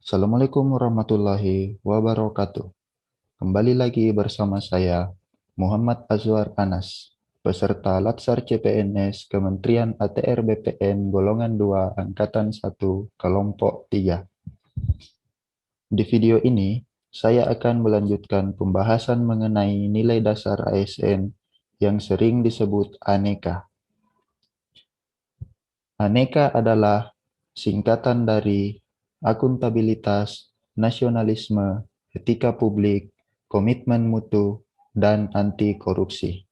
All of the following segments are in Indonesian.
Assalamualaikum warahmatullahi wabarakatuh. Kembali lagi bersama saya, Muhammad Azwar Anas, peserta Latsar CPNS Kementerian ATR BPN Golongan 2 Angkatan 1 Kelompok 3. Di video ini, saya akan melanjutkan pembahasan mengenai nilai dasar ASN yang sering disebut aneka. Aneka adalah singkatan dari akuntabilitas, nasionalisme, etika publik, komitmen mutu, dan anti korupsi.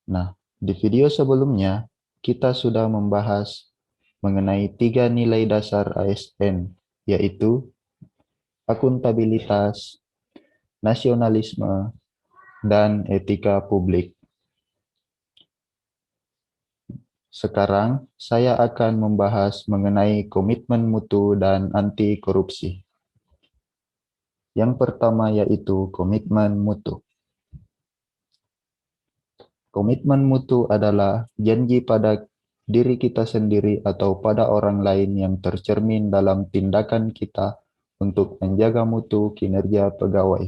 Nah, di video sebelumnya kita sudah membahas mengenai 3 nilai dasar ASN, yaitu akuntabilitas, nasionalisme, dan etika publik. Sekarang, saya akan membahas mengenai komitmen mutu dan anti korupsi. Yang pertama yaitu komitmen mutu. Komitmen mutu adalah janji pada diri kita sendiri atau pada orang lain yang tercermin dalam tindakan kita untuk menjaga mutu kinerja pegawai.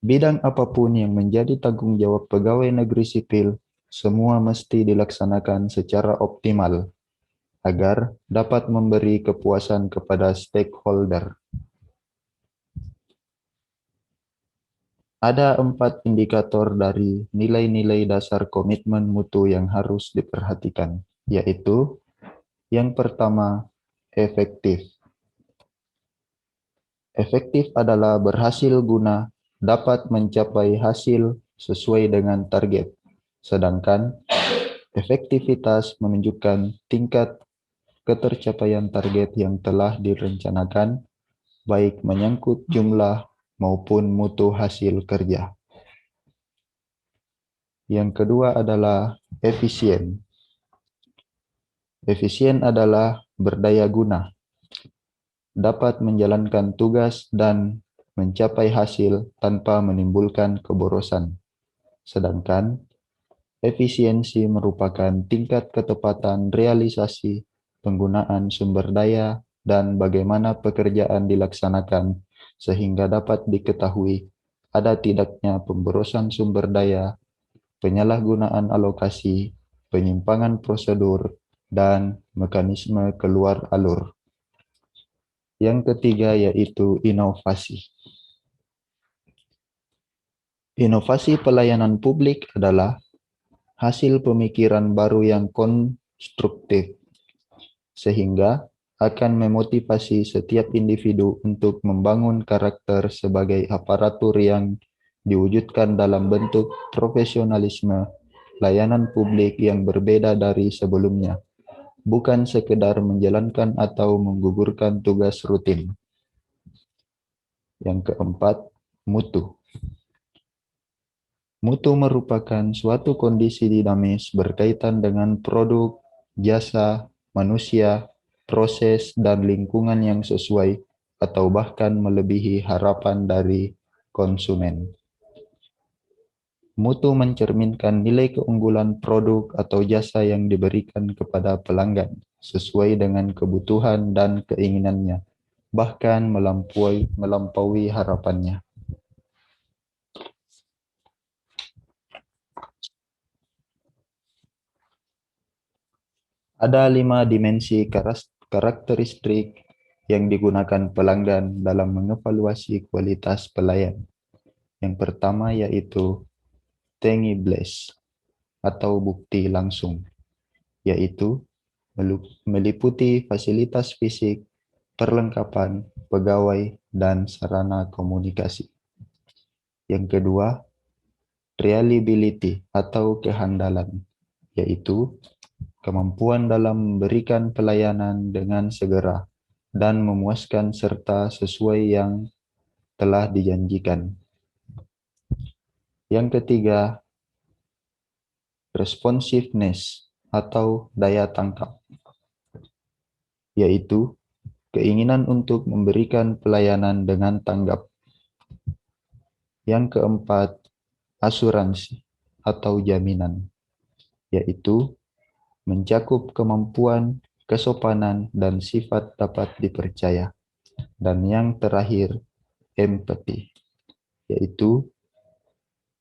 Bidang apapun yang menjadi tanggung jawab pegawai negeri sipil, semua mesti dilaksanakan secara optimal agar dapat memberi kepuasan kepada stakeholder. Ada 4 indikator dari nilai-nilai dasar komitmen mutu yang harus diperhatikan, yaitu yang pertama, efektif. Efektif adalah berhasil guna dapat mencapai hasil sesuai dengan target, sedangkan efektivitas menunjukkan tingkat ketercapaian target yang telah direncanakan, baik menyangkut jumlah maupun mutu hasil kerja. Yang kedua adalah efisien. Efisien adalah berdaya guna, dapat menjalankan tugas dan mencapai hasil tanpa menimbulkan keborosan. Sedangkan efisiensi merupakan tingkat ketepatan realisasi penggunaan sumber daya dan bagaimana pekerjaan dilaksanakan sehingga dapat diketahui ada tidaknya pemborosan sumber daya, penyalahgunaan alokasi, penyimpangan prosedur, dan mekanisme keluar alur. Yang ketiga yaitu inovasi. Inovasi pelayanan publik adalah hasil pemikiran baru yang konstruktif, sehingga akan memotivasi setiap individu untuk membangun karakter sebagai aparatur yang diwujudkan dalam bentuk profesionalisme layanan publik yang berbeda dari sebelumnya, bukan sekedar menjalankan atau menggugurkan tugas rutin. Yang keempat, mutu. Mutu merupakan suatu kondisi dinamis berkaitan dengan produk, jasa, manusia, proses, dan lingkungan yang sesuai atau bahkan melebihi harapan dari konsumen. Mutu mencerminkan nilai keunggulan produk atau jasa yang diberikan kepada pelanggan sesuai dengan kebutuhan dan keinginannya, bahkan melampaui harapannya. Ada 5 dimensi karakteristik yang digunakan pelanggan dalam mengevaluasi kualitas pelayan. Yang pertama yaitu tangibles atau bukti langsung, yaitu meliputi fasilitas fisik, perlengkapan, pegawai, dan sarana komunikasi. Yang kedua, reliability atau kehandalan, yaitu kemampuan dalam memberikan pelayanan dengan segera dan memuaskan serta sesuai yang telah dijanjikan. Yang ketiga, responsiveness atau daya tangkap, yaitu keinginan untuk memberikan pelayanan dengan tanggap. Yang keempat, asuransi atau jaminan, yaitu mencakup kemampuan kesopanan, dan sifat dapat dipercaya. Dan yang terakhir, empati, yaitu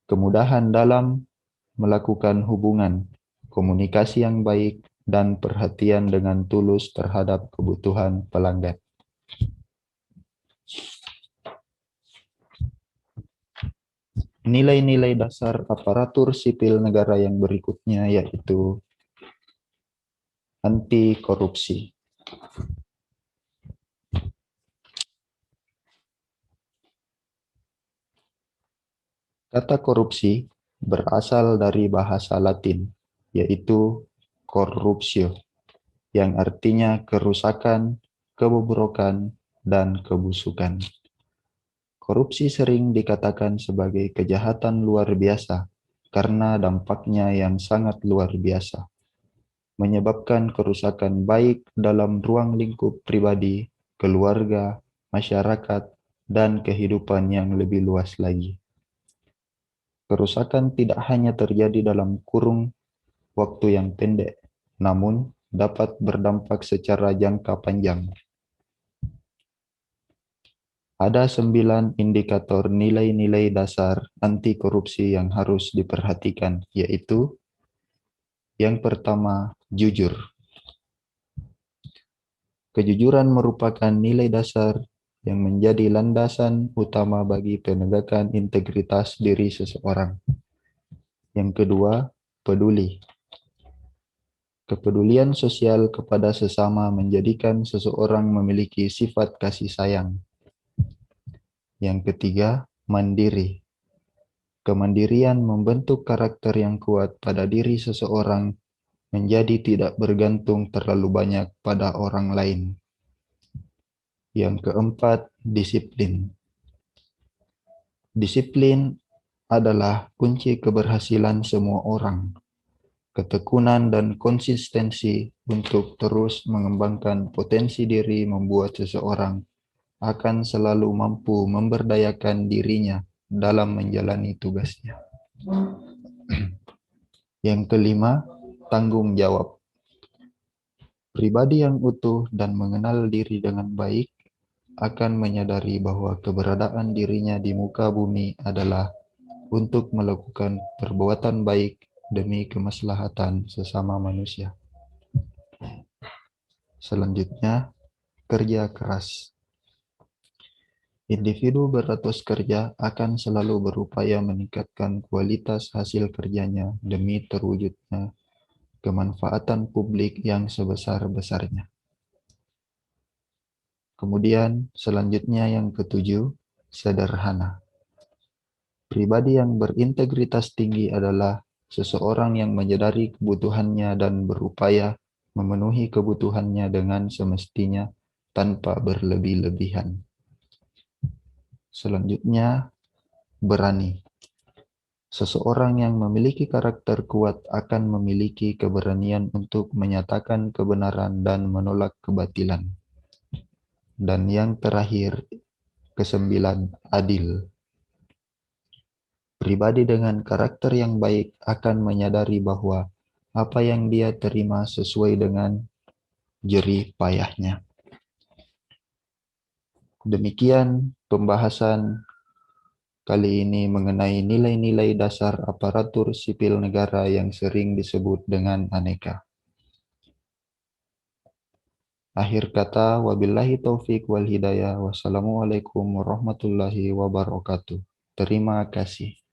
kemudahan dalam melakukan hubungan, komunikasi yang baik, dan perhatian dengan tulus terhadap kebutuhan pelanggan. Nilai-nilai dasar aparatur sipil negara yang berikutnya yaitu anti korupsi. Kata korupsi berasal dari bahasa Latin, yaitu corruptio, yang artinya kerusakan, kebobrokan, dan kebusukan. Korupsi sering dikatakan sebagai kejahatan luar biasa karena dampaknya yang sangat luar biasa, menyebabkan kerusakan baik dalam ruang lingkup pribadi, keluarga, masyarakat, dan kehidupan yang lebih luas lagi. Kerusakan tidak hanya terjadi dalam kurung waktu yang pendek, namun dapat berdampak secara jangka panjang. Ada 9 indikator nilai-nilai dasar anti korupsi yang harus diperhatikan, yaitu yang pertama, jujur. Kejujuran merupakan nilai dasar yang menjadi landasan utama bagi penegakan integritas diri seseorang. Yang kedua, peduli. Kepedulian sosial kepada sesama menjadikan seseorang memiliki sifat kasih sayang. Yang ketiga, mandiri. Kemandirian membentuk karakter yang kuat pada diri seseorang menjadi tidak bergantung terlalu banyak pada orang lain. Yang keempat, disiplin. Disiplin adalah kunci keberhasilan semua orang. Ketekunan dan konsistensi untuk terus mengembangkan potensi diri membuat seseorang akan selalu mampu memberdayakan dirinya dalam menjalani tugasnya. Yang kelima, tanggung jawab. Pribadi yang utuh dan mengenal diri dengan baik akan menyadari bahwa keberadaan dirinya di muka bumi adalah untuk melakukan perbuatan baik demi kemaslahatan sesama manusia. Selanjutnya, kerja keras. Individu beratus kerja akan selalu berupaya meningkatkan kualitas hasil kerjanya demi terwujudnya kemanfaatan publik yang sebesar-besarnya. Kemudian selanjutnya yang ketujuh, sederhana. Pribadi yang berintegritas tinggi adalah seseorang yang menyadari kebutuhannya dan berupaya memenuhi kebutuhannya dengan semestinya tanpa berlebih-lebihan. Selanjutnya, berani. Seseorang yang memiliki karakter kuat akan memiliki keberanian untuk menyatakan kebenaran dan menolak kebatilan. Dan yang terakhir, kesembilan, adil. Pribadi dengan karakter yang baik akan menyadari bahwa apa yang dia terima sesuai dengan jerih payahnya. Demikian pembahasan kali ini mengenai nilai-nilai dasar aparatur sipil negara yang sering disebut dengan aneka. Akhir kata, wabillahi taufik wal hidayah. Wassalamualaikum warahmatullahi wabarakatuh. Terima kasih.